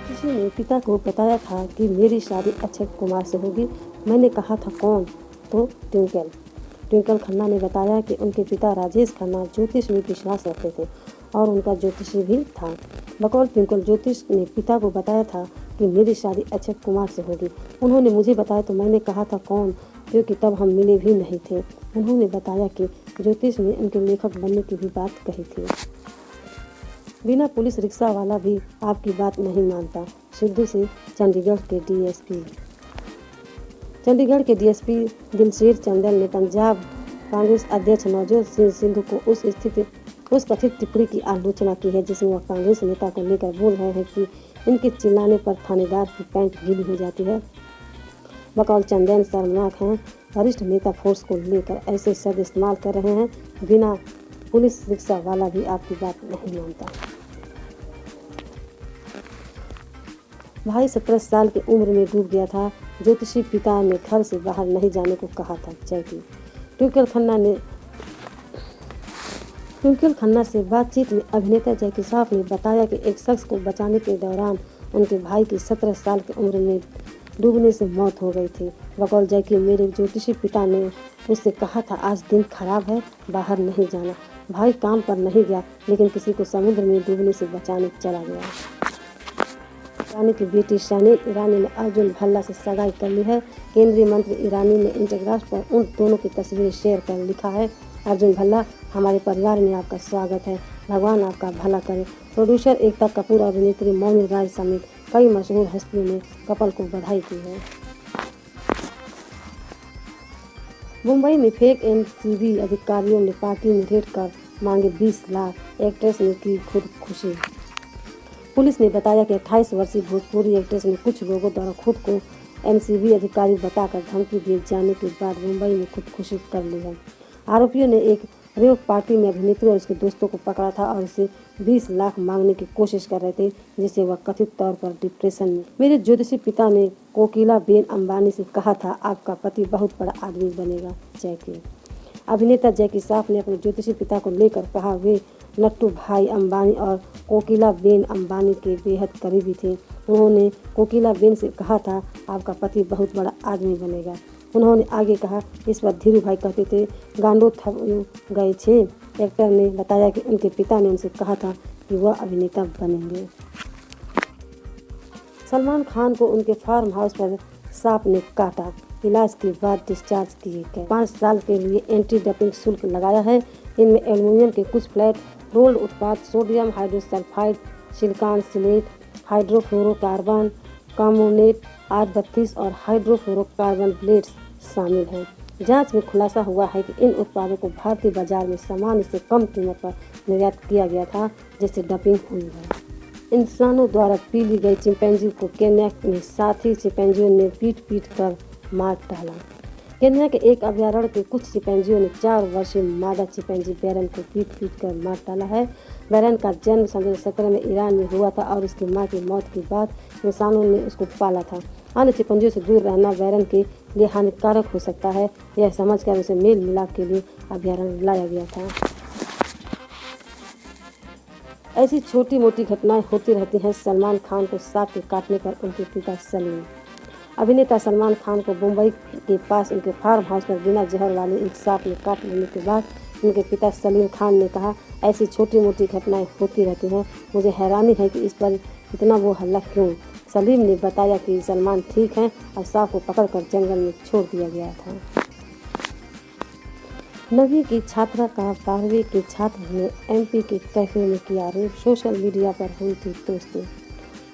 ज्योतिषी ने पिता को बताया था कि मेरी शादी अक्षय कुमार से होगी। मैंने कहा था कौन? तो ट्विंकल खन्ना ने बताया कि उनके पिता राजेश खन्ना ज्योतिष में विश्वास रखते थे और उनका ज्योतिषी भी था। बकौल ट्विंकल, ज्योतिष ने पिता को बताया था कि मेरी शादी अक्षय कुमार से होगी। उन्होंने मुझे बताया तो मैंने कहा था कौन, क्योंकि तब हम मिले भी नहीं थे। उन्होंने बताया कि ज्योतिष ने उनके लेखक बनने की भी बात कही थी। बिना पुलिस रिक्शा वाला भी आपकी बात नहीं मानता। सिद्धू से चंडीगढ़ के डीएसपी दिलशेर चंदल ने पंजाब कांग्रेस अध्यक्ष नवजोत सिंह सिद्धू को उस कथित टिप्पणी की आलोचना की है जिसमें वह कांग्रेस नेता को लेकर बोल रहे हैं कि इनके चिल्लाने पर थानेदार की पैंट गीली हो जाती है। बकौल चंदन, शर्मनाक हैं, वरिष्ठ नेता फोर्स को लेकर ऐसे शब्द इस्तेमाल कर रहे हैं। बिना पुलिस रिक्शा वाला भी आपकी बात नहीं मानता। भाई 17 साल की उम्र में डूब गया था। ज्योतिषी पिता ने घर से बाहर नहीं जाने को कहा था। जैकी ट्विंकल खन्ना से बातचीत में अभिनेता जैकी श्रॉफ ने बताया कि एक शख्स को बचाने के दौरान उनके भाई की 17 साल की उम्र में डूबने से मौत हो गई थी। बकौल जैकी, मेरे ज्योतिषी पिता ने उससे कहा था आज दिन खराब है, बाहर नहीं जाना। भाई काम पर नहीं गया लेकिन किसी को समुद्र में डूबने से बचाने चला गया। ईरानी की बेटी शानील ईरानी ने अर्जुन भल्ला से सगाई कर ली है। केंद्रीय मंत्री ईरानी ने इंस्टाग्राम पर उन दोनों की तस्वीरें शेयर कर लिखा है, अर्जुन भल्ला, हमारे परिवार में आपका स्वागत है, भगवान आपका भला करे। प्रोड्यूसर एकता कपूर और अभिनेत्री मौनी राय समेत कई मशहूर हस्तियों ने कपल को बधाई दी है। मुंबई में फेक एनसीबी अधिकारियों ने पार्टी में रेड कर मांगे 20 लाख। एक्ट्रेस ने की खुदकुशी। पुलिस ने बताया कि 28 वर्षीय भोजपुरी एक्ट्रेस ने कुछ लोगों द्वारा खुद को एनसीबी अधिकारी बताकर धमकी दिए जाने के बाद मुंबई में खुदकुशी कर ली है। आरोपियों ने एक रेव पार्टी में अभिनेत्री और उसके दोस्तों को पकड़ा था और उसे 20 लाख मांगने की कोशिश कर रहे थे, जिससे वह कथित तौर पर डिप्रेशन में। मेरे ज्योतिषी पिता ने कोकिला बेन अंबानी से कहा था आपका पति बहुत बड़ा आदमी बनेगा। जैकी अभिनेता जैकी श्रॉफ ने अपने ज्योतिषी पिता को लेकर कहा वे नट्टू भाई अंबानी और कोकिला बेन अंबानी के बेहद करीबी थे। उन्होंने कोकिला बेन से कहा था आपका पति बहुत बड़ा आदमी बनेगा। उन्होंने आगे कहा इस पर धीरू भाई कहते थे गांडो थक गए छे। एक्टर ने बताया कि उनके पिता ने उनसे कहा था कि वह अभिनेता बनेंगे। सलमान खान को उनके फार्म हाउस पर सांप ने काटा, इलाज के बाद डिस्चार्ज किए गए। 5 साल के लिए एंटी डंपिंग शुल्क लगाया है। इनमें एल्युमिनियम के कुछ फ्लैट रोल्ड उत्पाद, सोडियम हाइड्रोसल्फाइड, सिलिकॉन सिलेट, हाइड्रोफ्लोरोकार्बन, कार्बोनेट R32 और हाइड्रोफ्लोरोकार्बन ब्लेड्स शामिल हैं। जांच में खुलासा हुआ है कि इन उत्पादों को भारतीय बाजार में सामान्य से कम कीमत पर निर्यात किया गया था, जिससे डंपिंग हुई है। इंसानों द्वारा पी ली गई चिंपैंजी को केन्या में साथी चिंपैंजियों ने पीट कर मार डाला। केन्या के एक अभयारण्य के कुछ चिंपैंजियों ने 4 वर्षीय मादा चिंपैंजी बैरन को पीट कर मार डाला है। बैरन का जन्म 2017 में ईरान में हुआ था और उसकी मां की मौत के बाद इंसानों ने उसको पाला था। अन्य चिंपैंजियों से दूर रहना बैरन के लिए हानिकारक हो सकता है, यह समझकर उसे मेल मिलाप के लिए अभयारण्य लाया गया था। ऐसी छोटी मोटी घटनाएं होती रहती हैं। सलमान खान को सांप के काटने पर उनके पिता सलीम। अभिनेता सलमान खान को मुंबई के पास उनके फार्म हाउस पर बिना जहर वाले एक सांप ने काट लेने के बाद उनके पिता सलीम खान ने कहा ऐसी छोटी मोटी घटनाएं होती रहती हैं, मुझे हैरानी है कि इस पर इतना वो हल्ला क्यों। सलीम ने बताया कि सलमान ठीक हैं और सांप को पकड़कर जंगल में छोड़ दिया गया था। 9वीं की छात्रा का 12वीं के छात्र ने MP के कैफे में किया रेप। सोशल मीडिया पर हुई थी दोस्ती।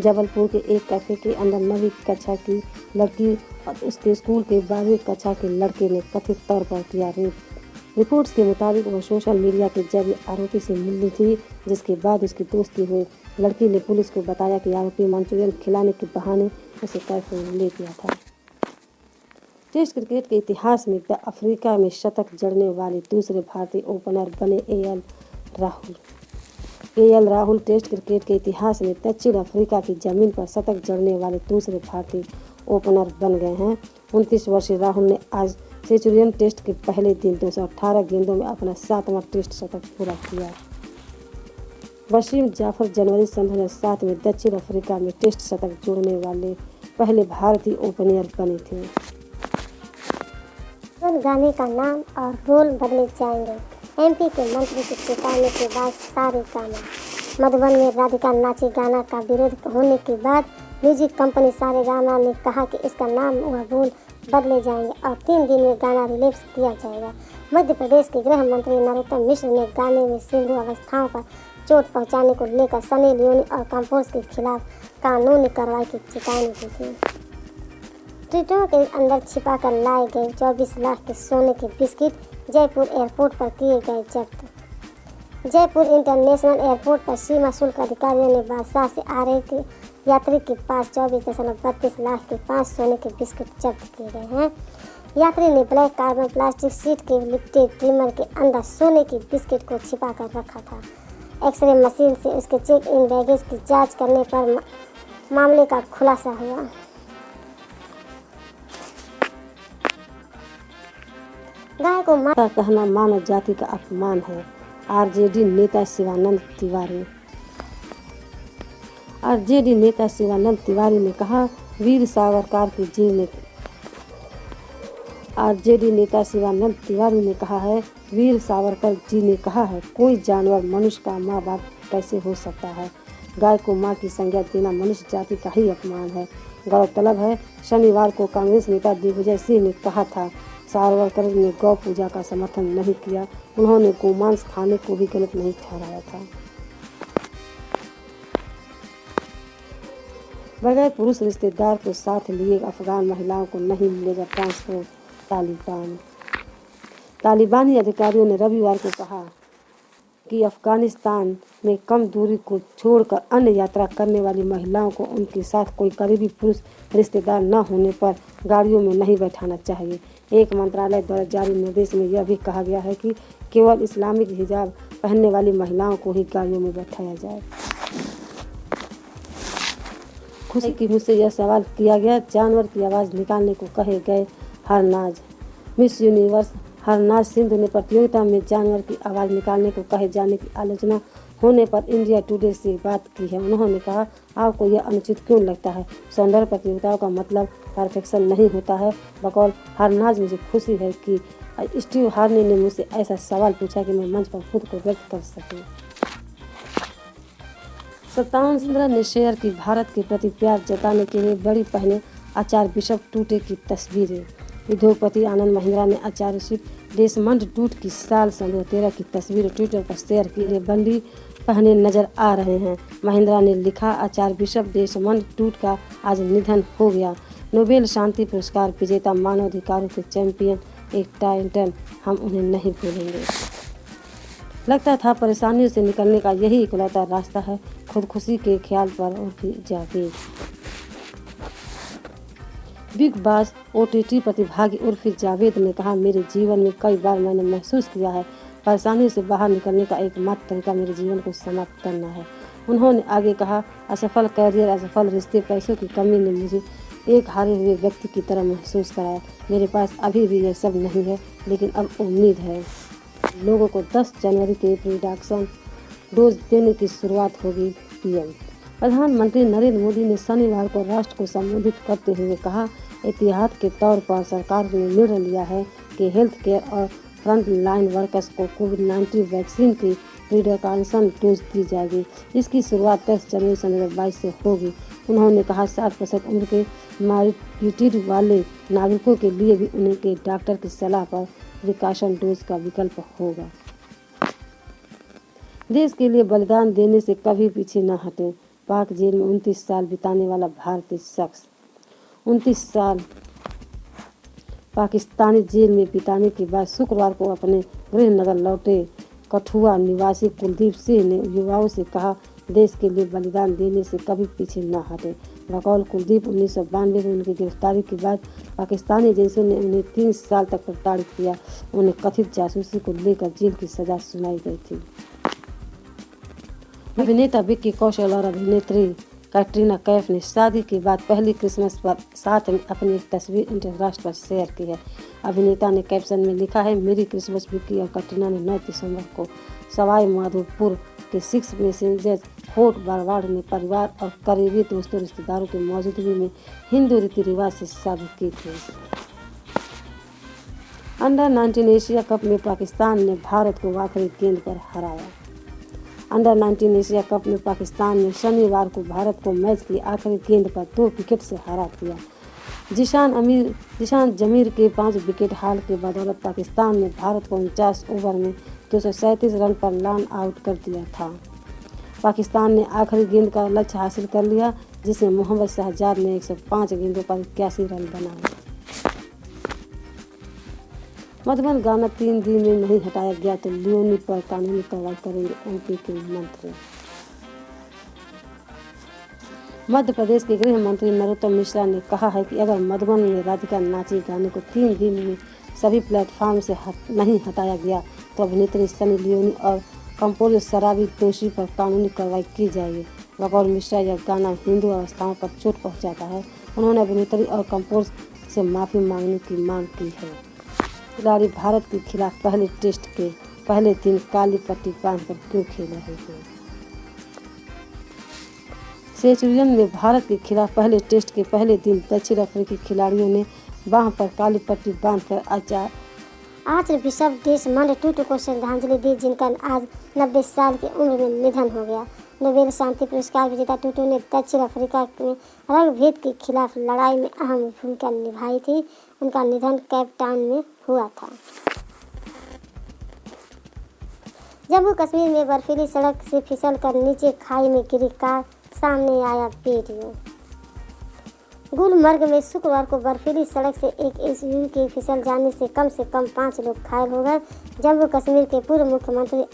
जबलपुर के एक कैफे के अंदर 9वीं कक्षा की लड़की और उसके स्कूल के 12वीं कक्षा के लड़के ने कथित तौर पर किया रेप। रिपोर्ट्स के मुताबिक वह सोशल मीडिया के जरिए आरोपी से मिली थी, जिसके बाद उसकी दोस्ती हुई। लड़की ने पुलिस को बताया कि आरोपी मंचूरियन खिलाने के बहाने उसे कैफे में ले गया था। टेस्ट क्रिकेट के इतिहास में अफ्रीका में शतक जड़ने वाले दूसरे भारतीय ओपनर बने KL राहुल टेस्ट क्रिकेट के इतिहास में दक्षिण अफ्रीका की जमीन पर शतक जड़ने वाले दूसरे भारतीय ओपनर बन गए हैं। 29 वर्षीय राहुल ने आज सेंचुरियन टेस्ट के पहले दिन 218 गेंदों में अपना 7वां टेस्ट शतक पूरा किया। वसीम जाफर जनवरी सन 2007 में दक्षिण अफ्रीका में टेस्ट शतक जोड़ने वाले पहले भारतीय ओपनर बने थे। गाने का नाम और रोल बदले जाएंगे। एमपी के मंत्री की चेतावनी के बाद सारेगामा मधुबन में राधिका नाची गाना का विरोध होने के बाद म्यूजिक कंपनी सारेगामा ने कहा कि इसका नाम व रोल बदले जाएंगे और 3 दिन में गाना रिलीज किया जाएगा। मध्य प्रदेश के गृह मंत्री नरोत्तम मिश्र ने गाने में सिंधु अवस्थाओं पर चोट पहुंचाने को लेकर सनी लियोनी और कंपोज के खिलाफ कानूनी कार्रवाई की चेतावनी दी थी। ट्वीटों के अंदर छिपाकर लाए गए 24 लाख के सोने के बिस्किट जयपुर एयरपोर्ट पर किए गए जब्त। जयपुर इंटरनेशनल एयरपोर्ट पर सीमा शुल्क अधिकारियों ने बादशाह से आ रहे यात्री के पास 24.32 लाख के 5 सोने के बिस्किट जब्त किए गए हैं। यात्री ने ब्लैक कार्बन प्लास्टिक शीट के लिपटे ट्रिमर के अंदर सोने के बिस्किट को छिपा कर रखा था। एक्सरे मशीन से उसके चेक इन बैगेज की जांच करने पर मामले का खुलासा हुआ। गाय को का कहना मानव जाति का अपमान है। आरजेडी नेता शिवानंद तिवारी ने कहा वीर सावरकर की जेल ने आरजेडी नेता शिवानंद तिवारी ने कहा है वीर सावरकर जी ने कहा है कोई जानवर मनुष्य का माँ बाप कैसे हो सकता है। गाय को माँ की संज्ञा देना मनुष्य जाति का ही अपमान है। गौरतलब है शनिवार को कांग्रेस नेता दिग्विजय सिंह ने कहा था सावरकर ने गौ पूजा का समर्थन नहीं किया। उन्होंने गोमांस खाने को भी गलत नहीं ठहराया था। बगैर पुरुष रिश्तेदार को साथ लिए अफगान महिलाओं को नहीं मिलेगा ट्रांसपोर्ट। तालिबानी अधिकारियों ने रविवार को कहा कि अफगानिस्तान में कम दूरी को छोड़कर अन्य यात्रा करने वाली महिलाओं को उनके साथ कोई करीबी पुरुष रिश्तेदार न होने पर गाड़ियों में नहीं बैठाना चाहिए। एक मंत्रालय द्वारा जारी निर्देश में यह भी कहा गया है कि केवल इस्लामिक हिजाब पहनने वाली महिलाओं को ही गाड़ियों में बैठाया जाए। खुशी की मुझसे यह सवाल किया गया जानवर की आवाज़ निकालने को कहे गए हरनाज। मिस यूनिवर्स हरनाज सिंधु ने प्रतियोगिता में जानवर की आवाज़ निकालने को कहे जाने की आलोचना होने पर इंडिया टुडे से बात की है। उन्होंने कहा आपको यह अनुचित क्यों लगता है। सौंदर्य प्रतियोगिताओं का मतलब परफेक्शन नहीं होता है। बकौल हरनाज मुझे खुशी है कि स्टीव हार्ने ने मुझसे ऐसा सवाल पूछा कि मैं मंच पर खुद को व्यक्त कर सकूं। 57 ने शेयर की भारत के प्रति प्यार जताने के लिए बड़ी पहने आचार्य बिशप टूटे की तस्वीरें। उद्योगपति आनंद महिंद्रा ने आचार्य बिशप देशमंड टूट की साल 2013 की तस्वीर ट्विटर पर शेयर की लिए बंदी पहने नजर आ रहे हैं। महिंद्रा ने लिखा आचार्य बिशप देशमंड टूट का आज निधन हो गया। नोबेल शांति पुरस्कार विजेता मानवाधिकारों के चैंपियन एक टाइटन, हम उन्हें नहीं भूलेंगे। लगता था परेशानियों से निकलने का यही इकलौता रास्ता है। खुदकुशी के ख्याल पर Urfi Javed. Big boss OTT प्रतिभागी उर्फी जावेद ने कहा मेरे जीवन में कई बार मैंने महसूस किया है परेशानी से बाहर निकलने का एकमात्र तरीका मेरे जीवन को समाप्त करना है। उन्होंने आगे कहा असफल कैरियर, असफल रिश्ते, पैसों की कमी ने मुझे एक हारे हुए व्यक्ति की तरह महसूस कराया। मेरे पास अभी भी यह सब नहीं है, लेकिन अब उम्मीद है। लोगों को 10 जनवरी के प्रिडक्शन डोज देने की शुरुआत होगी। PM प्रधानमंत्री नरेंद्र मोदी ने शनिवार को राष्ट्र को संबोधित करते हुए कहा एहतियात के तौर पर सरकार ने निर्णय लिया है कि हेल्थ केयर और फ्रंट लाइन वर्कर्स को कोविड-19 वैक्सीन की प्रिकॉशन डोज दी जाएगी। इसकी शुरुआत 10 जनवरी 2022 से होगी। उन्होंने कहा 60% उम्र के मॉर्बिडिटी वाले नागरिकों के लिए भी उनके डॉक्टर की सलाह पर प्रिकॉशन डोज का विकल्प होगा। देश के लिए बलिदान देने से कभी पीछे न हटें। पाक जेल में 29 साल बिताने वाला भारतीय शख्स 29 साल पाकिस्तानी जेल में बिताने के बाद शुक्रवार को अपने गृह नगर लौटे कठुआ निवासी कुलदीप सिंह ने युवाओं से कहा देश के लिए बलिदान देने से कभी पीछे न हटे। बकौल कुलदीप 1992 में उनकी गिरफ्तारी के बाद पाकिस्तानी एजेंसियों ने उन्हें 3 साल तक प्रताड़ित किया। उन्हें कथित जासूसी को लेकर जेल की सजा सुनाई गई थी। अभिनेता विक्की कौशल और अभिनेत्री कैटरीना कैफ ने शादी के बाद पहली क्रिसमस पर साथ में अपनी एक तस्वीर इंस्टाग्राम पर शेयर की है। अभिनेता ने कैप्शन में लिखा है मेरी क्रिसमस विक्की और कैटरीना ने 9 दिसंबर को सवाई माधोपुर के 6 मैसेंजर फोर्ट बारवाड़ ने परिवार और करीबी दोस्तों रिश्तेदारों की मौजूदगी में हिंदू रीति रिवाज से शादी की थी। अंडर 19 एशिया कप में पाकिस्तान ने भारत को आखिरी गेंद पर हराया। अंडर 19 एशिया कप में पाकिस्तान ने शनिवार को भारत को मैच की आखिरी गेंद पर 2 विकेट से हरा दिया। जिशान जमीर के 5 विकेट हाल के बदौलत पाकिस्तान ने भारत को 49 ओवर में 237 रन पर रन आउट कर दिया था। पाकिस्तान ने आखिरी गेंद का लक्ष्य हासिल कर लिया, जिसमें मोहम्मद शहजाद ने 105 गेंदों पर 81 रन बनाए। मधुबन गाना 3 दिन में नहीं हटाया गया तो लियोनी पर कानूनी कार्रवाई करेंगे एमपी के मंत्री। मध्य प्रदेश के गृह मंत्री नरोत्तम मिश्रा ने कहा है कि अगर मधुबन में राधिका नाची गाने को 3 दिन में सभी प्लेटफॉर्म से नहीं हटाया गया तो अभिनेत्री सनी लियोनी और कंपोजर शराबी दोषी पर कानूनी कार्रवाई की जाएगी। बकौल मिश्रा यह गाना हिंदू अवस्थाओं पर चोट पहुंचाता है। उन्होंने अभिनेत्री और कंपोजर से माफ़ी मांगने की मांग की है। खिलाड़ी भारत के खिलाफ पहले टेस्ट के पहले दिन काली पट्टी बांधकर क्यों खेल रहे हैं? सेंचुरियन में भारत के खिलाफ पहले टेस्ट के पहले दिन दक्षिण अफ्रीकी खिलाड़ियों ने बांह पर काली पट्टी बांधकर आज ऋषभ देशमंड टूटू को श्रद्धांजलि दी, जिनका आज 90 साल की उम्र में निधन हो गया। नोबेल शांति पुरस्कार विजेता टूटू ने दक्षिण अफ्रीका में रंगभेद के खिलाफ लड़ाई में अहम भूमिका निभाई थी। उनका निधन केप टाउन में हुआ था। जम्मू कश्मीर में बर्फीली सड़क से फिसलकर नीचे खाई में गिरी कार, सामने आया वीडियो। गुलमर्ग में शुक्रवार को बर्फीली सड़क से एक एसयूवी के फिसल जाने से कम 5 लोग घायल हो गए। जम्मू कश्मीर के पूर्व मुख्यमंत्री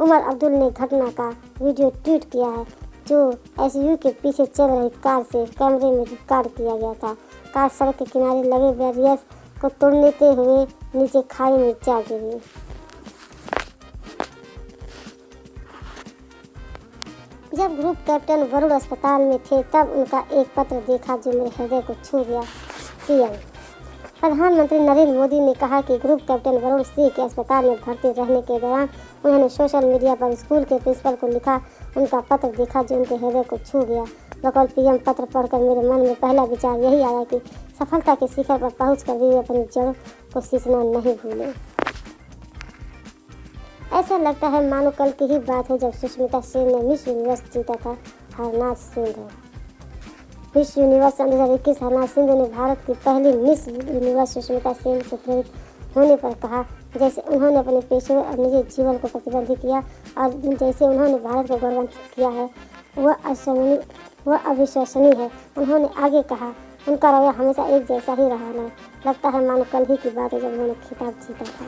उमर अब्दुल ने घटना का वीडियो ट्वीट किया है, जो एसयूवी के पीछे चल रही कार से कैमरे में रिकॉर्ड किया गया था। कार सड़क के किनारे लगे बैरियर्स को तोड़ते हुए नीचे खाई में जा गिरी। जब ग्रुप कैप्टन वरुण अस्पताल में थे तब उनका एक पत्र देखा जो मेरे हृदय को छू गया। पीएम प्रधानमंत्री नरेंद्र मोदी ने कहा कि ग्रुप कैप्टन वरुण सिंह के अस्पताल में भर्ती रहने के दौरान उन्होंने सोशल मीडिया पर स्कूल के प्रिंसिपल को लिखा उनका पत्र देखा जो उनके हृदय को छू गया। बकौल पीएम पत्र पढ़कर मेरे मन में पहला विचार यही आया कि सफलता के शिखर पर पहुंचकर भी अपनी जड़ों को सींचना नहीं भूलें। ऐसा लगता है मानो कल की ही बात है जब सुष्मिता सेन ने मिस यूनिवर्स जीता था। हरनाथ सिंधु मिस यूनिवर्स 2021 हरनाथ सिंधु ने भारत की पहली मिस यूनिवर्स सुष्मिता सेन से प्रेरित होने पर कहा, जैसे उन्होंने अपने पेशेवर और निजी जीवन को प्रतिबंधित किया और जैसे उन्होंने भारत को गौरवान्वित किया है वह अविश्वसनीय है। उन्होंने आगे कहा, उनका रवैया हमेशा एक जैसा ही रहा है। लगता है मानो कल ही की बात है जब उन्होंने खिताब जीता था।